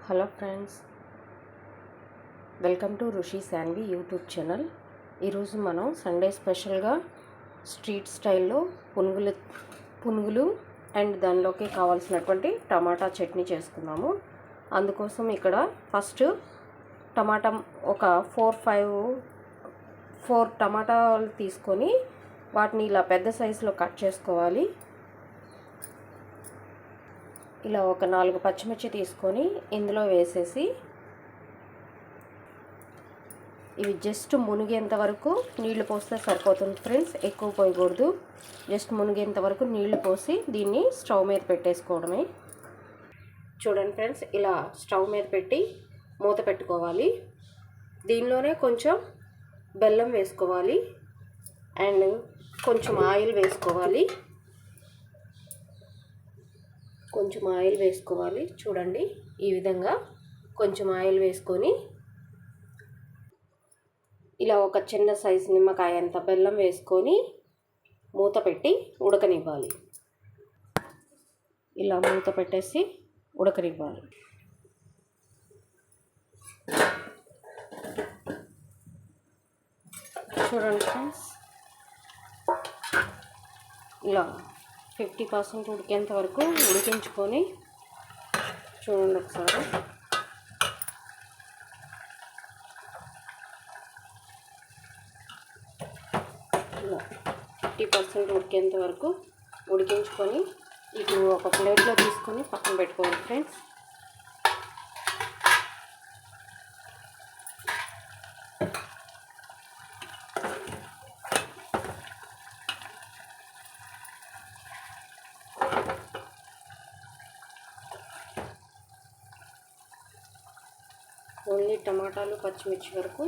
Hello friends, welcome to Rishi Shanvi YouTube channel. ఈరోజు మనం Sunday స్పెషల్గా స్ట్రీట్ స్టైల్లో పునుగులు అండ్ దానిలోకి కావాల్సినటువంటి టమాటా చట్నీ చేసుకున్నాము. అందుకోసం ఇక్కడ ఫస్ట్ టమాటా ఒక 4 టమాటాలు తీసుకొని వాటిని ఇలా పెద్ద సైజులో కట్ చేసుకోవాలి. ఇలా ఒక 4 పచ్చిమిర్చి తీసుకొని ఇందులో వేసేసి ఇవి జస్ట్ మునిగేంత వరకు నీళ్లు పోస్తే సరిపోతుంది ఫ్రెండ్స్. ఎక్కువ పోయకూడదు, జస్ట్ మునిగేంత వరకు నీళ్లు పోసి దీన్ని స్టవ్ మీద పెట్టేసుకోవడమే. చూడండి ఫ్రెండ్స్, ఇలా స్టవ్ మీద పెట్టి మూత పెట్టుకోవాలి. దీనిలోనే కొంచెం బెల్లం వేసుకోవాలి అండ్ కొంచెం ఆయిల్ వేసుకోవాలి. చూడండి, ఈ విధంగా కొంచెం ఆయిల్ వేసుకొని ఇలా ఒక చిన్న సైజు నిమ్మకాయ అంత బెల్లం వేసుకొని మూత పెట్టి ఉడకనివ్వాలి. ఇలా మూత పెట్టేసి ఉడకనివ్వాలి. చూడండి ఫ్రెండ్స్, ఇలా 50% ఉడికేంత వరకు ఉడికించుకొని చూడండి ఒకసారి. ఇలా 50% ఉడికేంత వరకు ఉడికించుకొని ఇప్పుడు ఒక ప్లేట్లో తీసుకొని పక్కన పెట్టుకోవాలి ఫ్రెండ్స్. ఓన్లీ టమాటాలు పచ్చిమిర్చి వరకు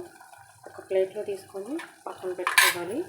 ఒక ప్లేట్లో తీసుకొని పక్కన పెట్టుకోవాలి.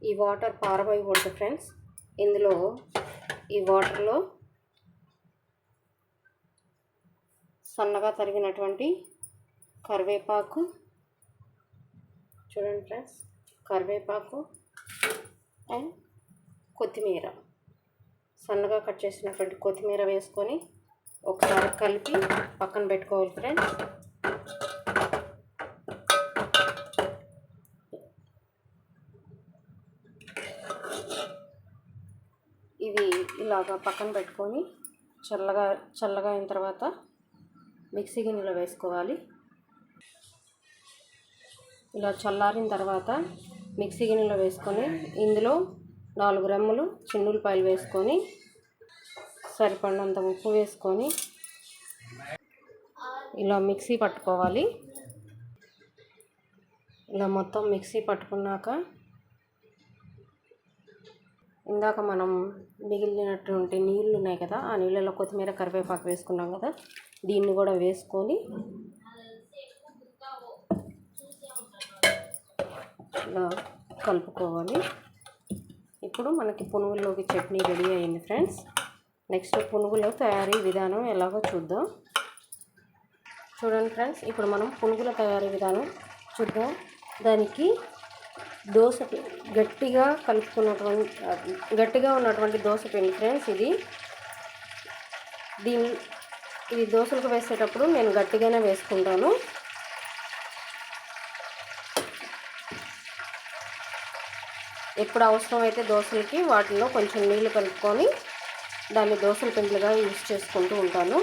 ఈ వాటర్ పారబోయకూడదు ఫ్రెండ్స్. ఇందులో ఈ వాటర్లో సన్నగా తరిగినటువంటి కరివేపాకు, చూడండి ఫ్రెండ్స్, కరివేపాకు అండ్ కొత్తిమీర, సన్నగా కట్ చేసినటువంటి కొత్తిమీర వేసుకొని ఒకసారి కలిపి పక్కన పెట్టుకోవాలి ఫ్రెండ్స్. ఇవి ఇలాగా పక్కన పెట్టుకొని చల్లగా అయిన తర్వాత మిక్సీ గిన్నెలో వేసుకోవాలి. ఇలా చల్లారిన తర్వాత మిక్సీ గిన్నెలో వేసుకొని ఇందులో 4 రెమ్మలు చిన్నులపాయలు వేసుకొని సరిపడినంత ఉప్పు వేసుకొని ఇలా మిక్సీ పట్టుకోవాలి. ఇలా మొత్తం మిక్సీ పట్టుకున్నాక ఇందాక మనం మిగిలినటువంటి నీళ్ళు ఉన్నాయి కదా, ఆ నీళ్ళలో కొత్తిమీర కరివేపాకు వేసుకున్నాం కదా, దీన్ని కూడా వేసుకొని ఇలా కలుపుకోవాలి. ఇప్పుడు మనకి పునుగుల్లోకి చట్నీ రెడీ అయింది ఫ్రెండ్స్. నెక్స్ట్ పునుగుల తయారీ విధానం ఎలాగో చూద్దాం. చూడండి ఫ్రెండ్స్, ఇప్పుడు మనం పునుగుల తయారీ విధానం చూద్దాం. దానికి గట్టిగా ఉన్నటువంటి దోశ పిండి ఫ్రెండ్స్. ఇది దోశలకు వేసేటప్పుడు నేను గట్టిగానే వేసుకుంటాను. ఎప్పుడు అవసరమైతే దోశలకి వాటిలో కొంచెం నీళ్లు కలుపుకొని దాన్ని దోశల పిండిగా యూజ్ చేసుకుంటూ ఉంటాను.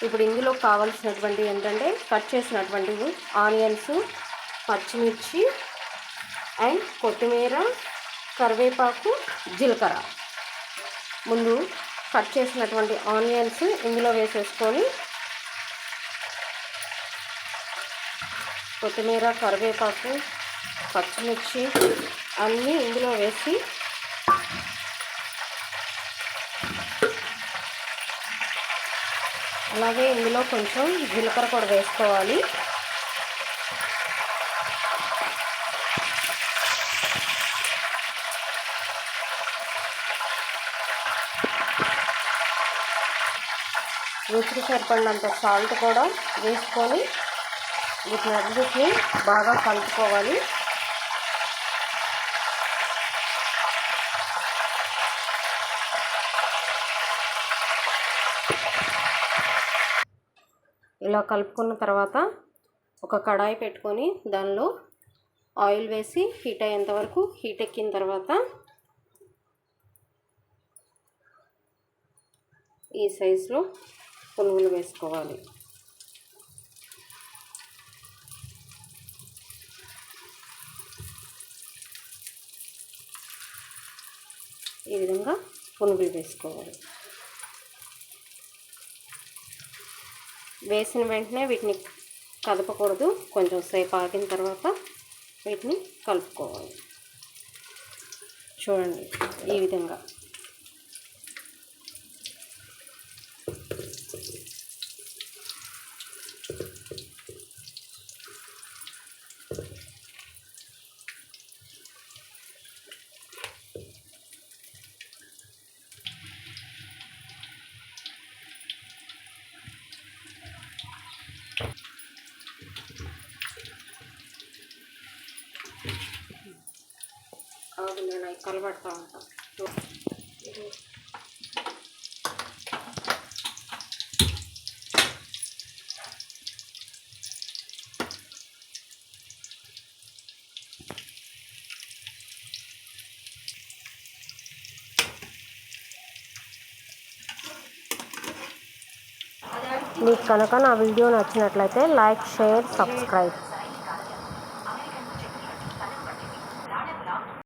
ఇప్పుడు ఇందులో కావాల్సినటువంటి ఏంటంటే కట్ చేసినటువంటి ఆనియన్స్, పచ్చిమిర్చి అండ్ కొత్తిమీర, కరివేపాకు, జీలకర్ర. ముందు కట్ చేసినటువంటి ఆనియన్స్ ఇందులో వేసేసుకొని కొత్తిమీర, కరివేపాకు, పచ్చిమిర్చి అన్నీ ఇందులో వేసి అలాగే ఇందులో కొంచెం జీలకర్ర కూడా వేసుకోవాలి. రుచికి సరిపడినంత సాల్ట్ కూడా వేసుకొని వీటిని బాగా కలుపుకోవాలి. ఇలా కలుపుకున్న తర్వాత ఒక కడాయి పెట్టుకొని దానిలో ఆయిల్ వేసి హీట్ అయ్యేంత వరకు హీట్ ఎక్కిన తర్వాత ఈ సైజులో పునుగులు వేసుకోవాలి. ఈ విధంగా పునుగులు వేసుకోవాలి. వేసిన వెంటనే వీటిని కదపకూడదు. కొంచెం సేపు ఆగిన తర్వాత వీటిని కలుపుకోవాలి. చూడండి ఈ విధంగా. నేను అవి కలబెడతా ఉంటాను. మీకు కనుక నా వీడియో నచ్చినట్లయితే లైక్, షేర్, సబ్స్క్రైబ్.